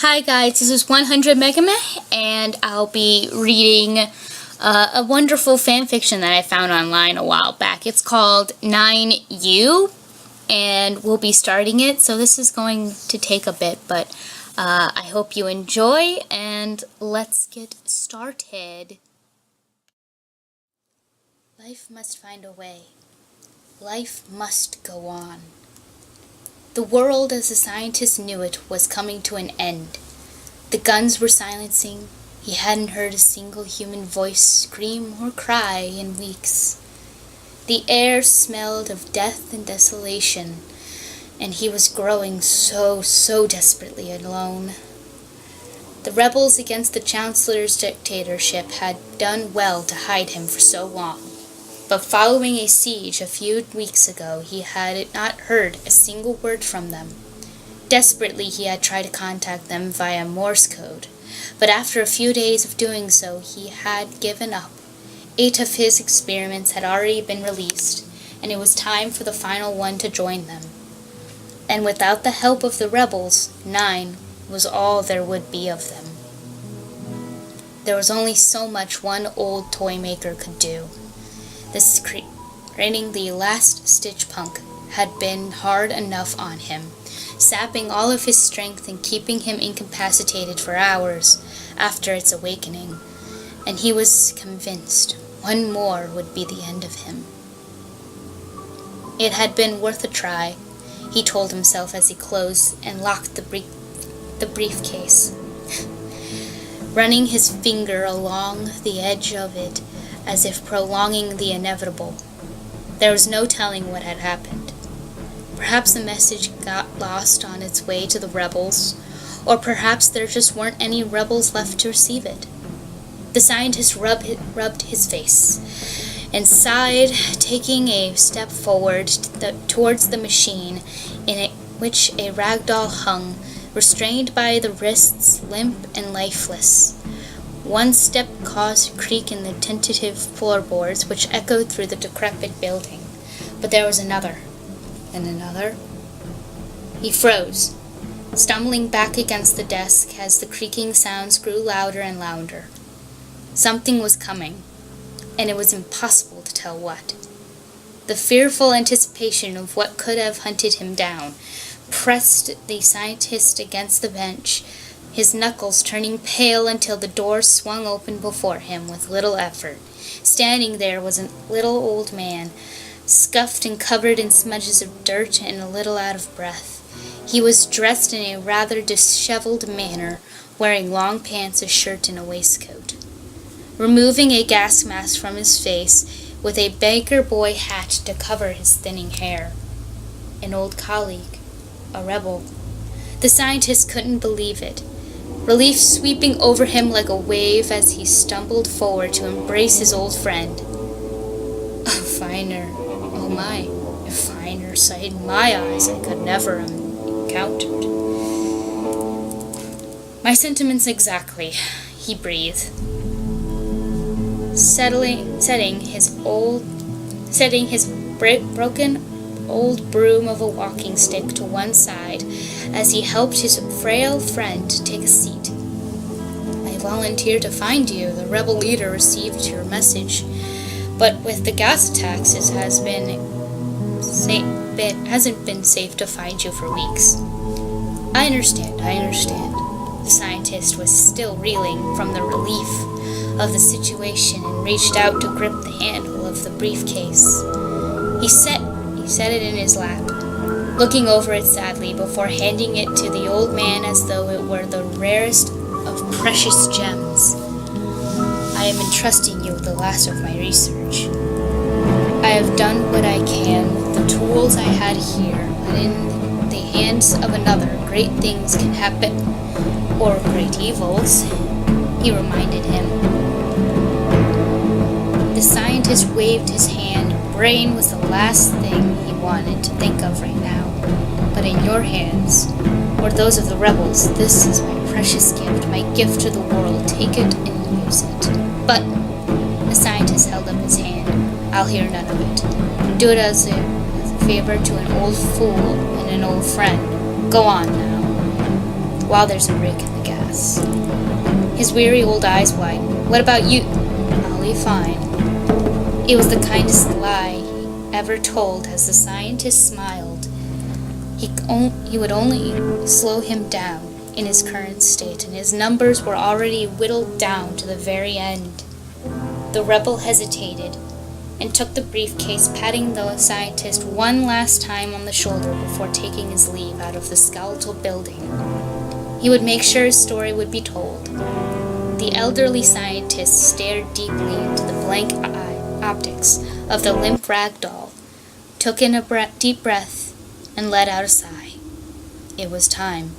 Hi guys, this is 100 Megame, and I'll be reading a wonderful fan fiction that I found online a while back. It's called 9U, and we'll be starting it, so this is going to take a bit, but I hope you enjoy, and let's get started. Life must find a way. Life must go on. The world as the scientists knew it was coming to an end. The guns were silencing. He hadn't heard a single human voice scream or cry in weeks. The air smelled of death and desolation, and he was growing so desperately alone. The rebels against the Chancellor's dictatorship had done well to hide him for so long. But following a siege a few weeks ago, he had not heard a single word from them. Desperately, he had tried to contact them via Morse code, but after a few days of doing so, he had given up. 8 of his experiments had already been released, and it was time for the final one to join them. And without the help of the rebels, 9 was all there would be of them. There was only so much one old toy maker could do. Creating the last-stitch punk had been hard enough on him, sapping all of his strength and keeping him incapacitated for hours after its awakening, and he was convinced one more would be the end of him. It had been worth a try, he told himself as he closed and locked the briefcase, running his finger along the edge of it as if prolonging the inevitable. There was no telling what had happened. Perhaps the message got lost on its way to the rebels, or perhaps there just weren't any rebels left to receive it. The scientist rubbed his face and sighed, taking a step forward towards the machine in which a ragdoll hung, restrained by the wrists, limp and lifeless. One step caused a creak in the tentative floorboards, which echoed through the decrepit building. But there was another, and another. He froze, stumbling back against the desk as the creaking sounds grew louder and louder. Something was coming, and it was impossible to tell what. The fearful anticipation of what could have hunted him down pressed the scientist against the bench, his knuckles turning pale until the door swung open before him with little effort. Standing there was a little old man, scuffed and covered in smudges of dirt and a little out of breath. He was dressed in a rather disheveled manner, wearing long pants, a shirt, and a waistcoat. Removing a gas mask from his face, with a baker boy hat to cover his thinning hair. An old colleague, a rebel. The scientist couldn't believe it. Relief sweeping over him like a wave as he stumbled forward to embrace his old friend. A finer sight in my eyes I could never have encountered. My sentiments exactly, he breathed, setting his broken old broom of a walking stick to one side as he helped his frail friend take a seat. I volunteered to find you. The rebel leader received your message, but with the gas attacks, it hasn't been safe to find you for weeks. I understand. The scientist was still reeling from the relief of the situation and reached out to grip the handle of the briefcase. He set it in his lap, looking over it sadly before handing it to the old man as though it were the rarest of precious gems. I am entrusting you with the last of my research. I have done what I can with the tools I had here, but in the hands of another, great things can happen, or great evils, he reminded him. The scientist waved his hand. Brain was the last thing he wanted to think of right now. But in your hands, or those of the rebels, this is my precious gift, my gift to the world. Take it and use it. But the scientist held up his hand. I'll hear none of it. Do it as a favor to an old fool and an old friend. Go on now. while there's a break in the gas. His weary old eyes widen. What about you? I'll be fine. It was the kindest lie he ever told as the scientist smiled. He would only slow him down in his current state, and his numbers were already whittled down to the very end. The rebel hesitated and took the briefcase, patting the scientist one last time on the shoulder before taking his leave out of the skeletal building. He would make sure his story would be told. The elderly scientist stared deeply into the blank optics of the limp rag doll, took in a deep breath, and let out a sigh. It was time.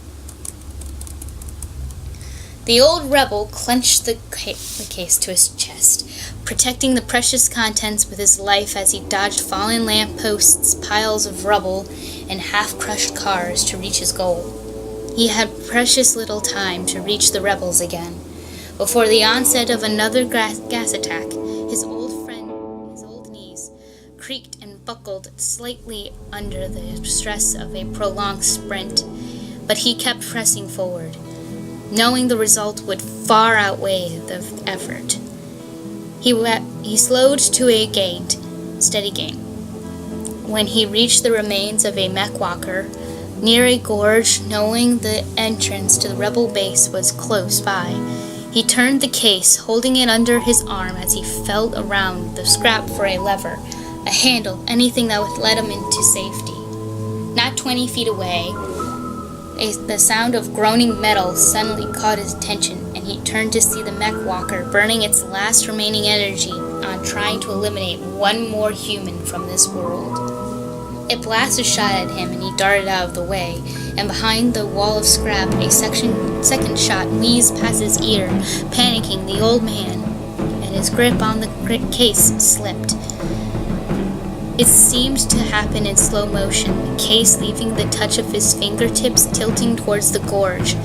The old rebel clenched the case to his chest, protecting the precious contents with his life as he dodged fallen lampposts, piles of rubble, and half-crushed cars to reach his goal. He had precious little time to reach the rebels again. Before the onset of another gas attack, his old knees creaked and buckled slightly under the stress of a prolonged sprint, but he kept pressing forward, knowing the result would far outweigh the effort. He slowed to a steady gain. When he reached the remains of a mech walker near a gorge, knowing the entrance to the rebel base was close by, he turned the case, holding it under his arm as he felt around the scrap for a lever, a handle, anything that would let him into safety. Not 20 feet away, the sound of groaning metal suddenly caught his attention, and he turned to see the mech walker burning its last remaining energy on trying to eliminate one more human from this world. It blasted a shot at him, and he darted out of the way, and behind the wall of scrap, a second shot wheezed past his ear, panicking the old man, and his grip on the case slipped. It seemed to happen in slow motion, the case leaving the touch of his fingertips tilting towards the gorge,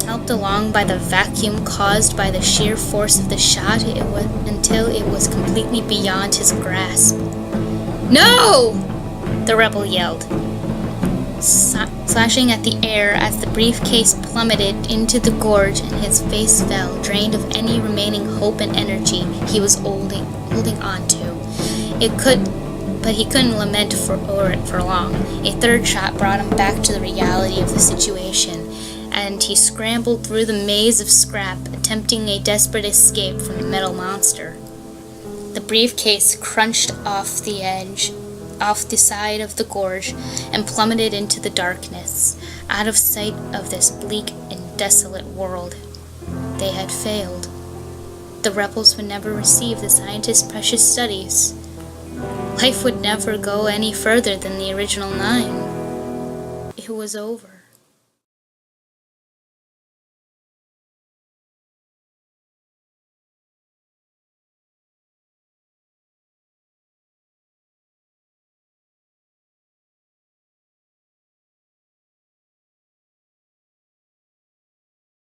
helped along by the vacuum caused by the sheer force of the shot until it was completely beyond his grasp. "No!" the rebel yelled, slashing at the air as the briefcase plummeted into the gorge and his face fell, drained of any remaining hope and energy he was holding on to. But he couldn't lament for it for long. A third shot brought him back to the reality of the situation, and he scrambled through the maze of scrap, attempting a desperate escape from the metal monster. The briefcase crunched off the side of the gorge, and plummeted into the darkness, out of sight of this bleak and desolate world. They had failed. The rebels would never receive the scientist's precious studies. Life would never go any further than the original 9. It was over.